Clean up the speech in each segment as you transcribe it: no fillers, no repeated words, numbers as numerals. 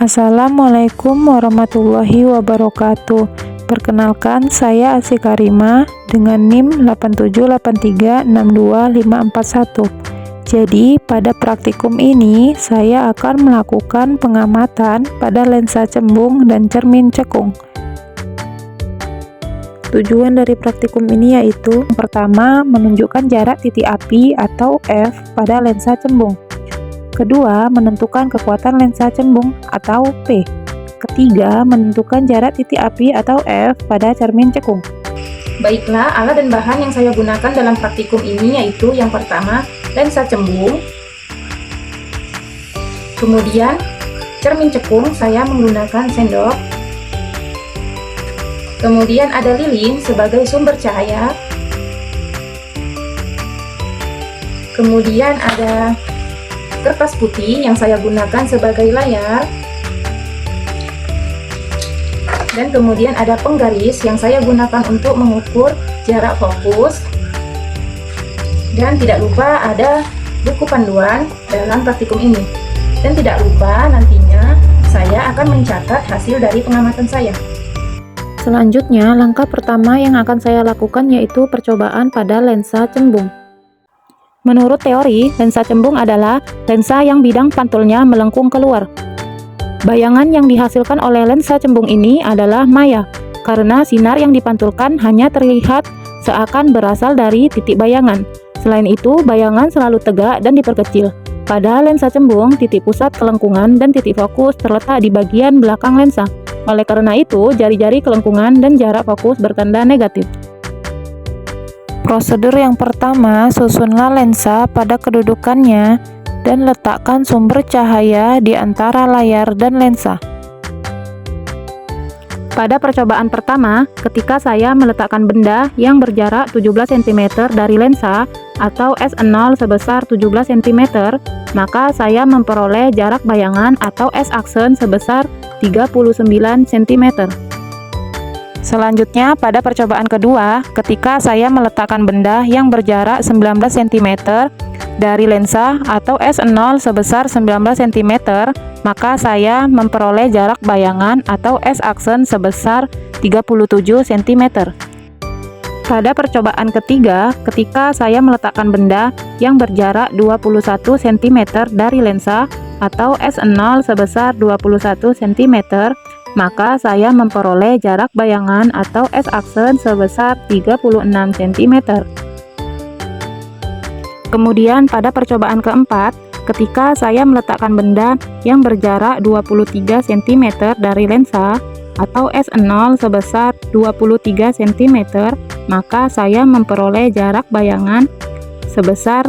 Assalamualaikum warahmatullahi wabarakatuh. Perkenalkan, saya Asy Karima dengan NIM 878362541. Jadi, pada praktikum ini saya akan melakukan pengamatan pada lensa cembung dan cermin cekung. Tujuan dari praktikum ini yaitu: pertama, menunjukkan jarak titik api atau F pada lensa cembung. Kedua, menentukan kekuatan lensa cembung atau P. Ketiga, menentukan jarak titik api atau F pada cermin cekung. Baiklah, alat dan bahan yang saya gunakan dalam praktikum ini yaitu yang pertama, lensa cembung. Kemudian, cermin cekung saya menggunakan sendok. Kemudian ada lilin sebagai sumber cahaya. Kemudian ada kertas putih yang saya gunakan sebagai layar. Dan kemudian ada penggaris yang saya gunakan untuk mengukur jarak fokus. Dan tidak lupa ada buku panduan dalam praktikum ini. Dan tidak lupa nantinya saya akan mencatat hasil dari pengamatan saya. Selanjutnya, langkah pertama yang akan saya lakukan yaitu percobaan pada lensa cembung. Menurut teori, lensa cembung adalah lensa yang bidang pantulnya melengkung keluar. Bayangan yang dihasilkan oleh lensa cembung ini adalah maya, karena sinar yang dipantulkan hanya terlihat seakan berasal dari titik bayangan. Selain itu, bayangan selalu tegak dan diperkecil. Pada lensa cembung, titik pusat kelengkungan dan titik fokus terletak di bagian belakang lensa. Oleh karena itu, jari-jari kelengkungan dan jarak fokus bertanda negatif. Prosedur yang pertama, susunlah lensa pada kedudukannya dan letakkan sumber cahaya di antara layar dan lensa. Pada percobaan pertama, ketika saya meletakkan benda yang berjarak 17 cm dari lensa atau S0 sebesar 17 cm, maka saya memperoleh jarak bayangan atau S-aksen sebesar 39 cm. Selanjutnya, pada percobaan kedua, ketika saya meletakkan benda yang berjarak 19 cm dari lensa atau S0 sebesar 19 cm, maka saya memperoleh jarak bayangan atau S-aksen sebesar 37 cm. Pada percobaan ketiga, ketika saya meletakkan benda yang berjarak 21 cm dari lensa atau S0 sebesar 21 cm, maka saya memperoleh jarak bayangan atau S-aksen sebesar 36 cm. Kemudian pada percobaan keempat, ketika saya meletakkan benda yang berjarak 23 cm dari lensa atau S0 sebesar 23 cm, maka saya memperoleh jarak bayangan sebesar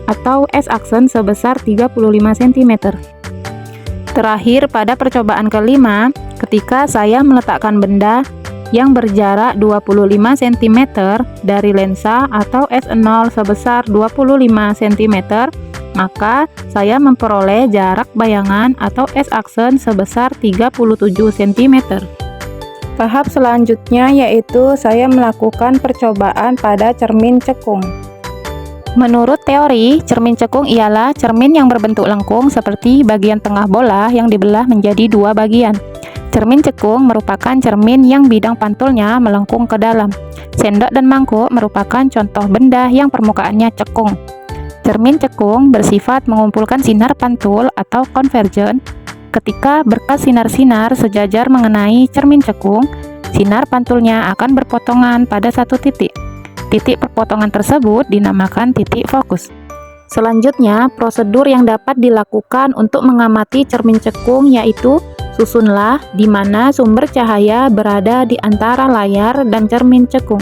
atau S-aksen sebesar 35 cm. Terakhir, pada percobaan kelima, ketika saya meletakkan benda yang berjarak 25 cm dari lensa atau S0 sebesar 25 cm, maka saya memperoleh jarak bayangan atau S-aksen sebesar 37 cm. Tahap selanjutnya yaitu saya melakukan percobaan pada cermin cekung. Menurut teori, cermin cekung ialah cermin yang berbentuk lengkung seperti bagian tengah bola yang dibelah menjadi dua bagian. Cermin cekung merupakan cermin yang bidang pantulnya melengkung ke dalam. Sendok dan mangkuk merupakan contoh benda yang permukaannya cekung. Cermin cekung bersifat mengumpulkan sinar pantul atau konvergen. Ketika berkas sinar-sinar sejajar mengenai cermin cekung, sinar pantulnya akan berpotongan pada satu titik. Titik perpotongan tersebut dinamakan titik fokus. Selanjutnya, prosedur yang dapat dilakukan untuk mengamati cermin cekung yaitu susunlah di mana sumber cahaya berada di antara layar dan cermin cekung.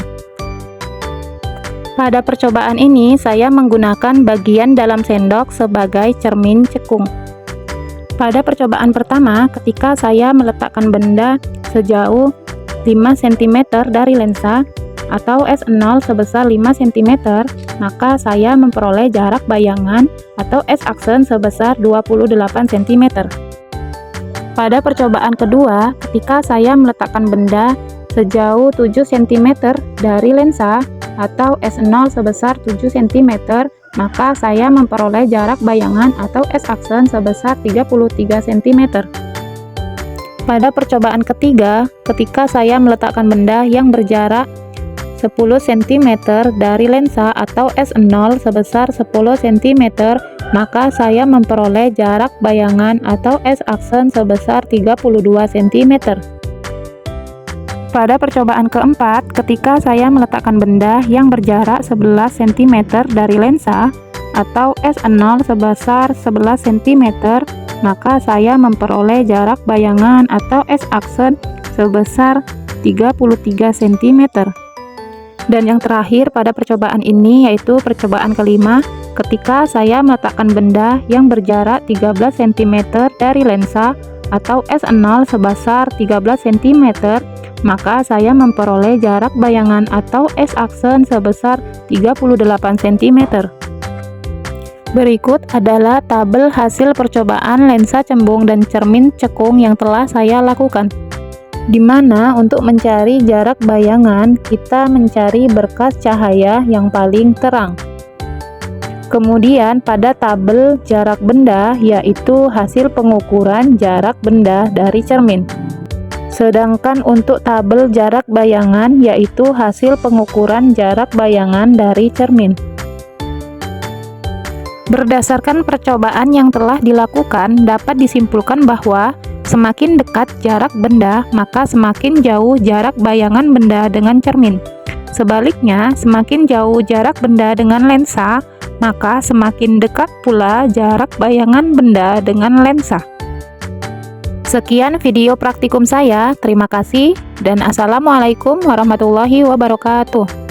Pada percobaan ini, saya menggunakan bagian dalam sendok sebagai cermin cekung. Pada percobaan pertama, ketika saya meletakkan benda sejauh 5 cm dari lensa atau S0 sebesar 5 cm, maka saya memperoleh jarak bayangan atau S-aksen sebesar 28 cm. Pada percobaan kedua, ketika saya meletakkan benda sejauh 7 cm dari lensa atau S0 sebesar 7 cm, maka saya memperoleh jarak bayangan atau S-aksen sebesar 33 cm. Pada percobaan ketiga, ketika saya meletakkan benda yang berjarak 10 cm dari lensa atau S0 sebesar 10 cm, maka saya memperoleh jarak bayangan atau S-aksen sebesar 32 cm. Pada percobaan keempat, ketika saya meletakkan benda yang berjarak 11 cm dari lensa atau S0 sebesar 11 cm, maka saya memperoleh jarak bayangan atau S-aksen sebesar 33 cm. Dan yang terakhir pada percobaan ini yaitu percobaan kelima, ketika saya meletakkan benda yang berjarak 13 cm dari lensa atau S0 sebesar 13 cm, maka saya memperoleh jarak bayangan atau S-aksen sebesar 38 cm. Berikut adalah tabel hasil percobaan lensa cembung dan cermin cekung yang telah saya lakukan, di mana untuk mencari jarak bayangan kita mencari berkas cahaya yang paling terang. Kemudian pada tabel jarak benda yaitu hasil pengukuran jarak benda dari cermin. Sedangkan untuk tabel jarak bayangan yaitu hasil pengukuran jarak bayangan dari cermin. Berdasarkan percobaan yang telah dilakukan, dapat disimpulkan bahwa semakin dekat jarak benda, maka semakin jauh jarak bayangan benda dengan cermin. Sebaliknya, semakin jauh jarak benda dengan lensa, maka semakin dekat pula jarak bayangan benda dengan lensa. Sekian video praktikum saya, terima kasih, dan Assalamualaikum warahmatullahi wabarakatuh.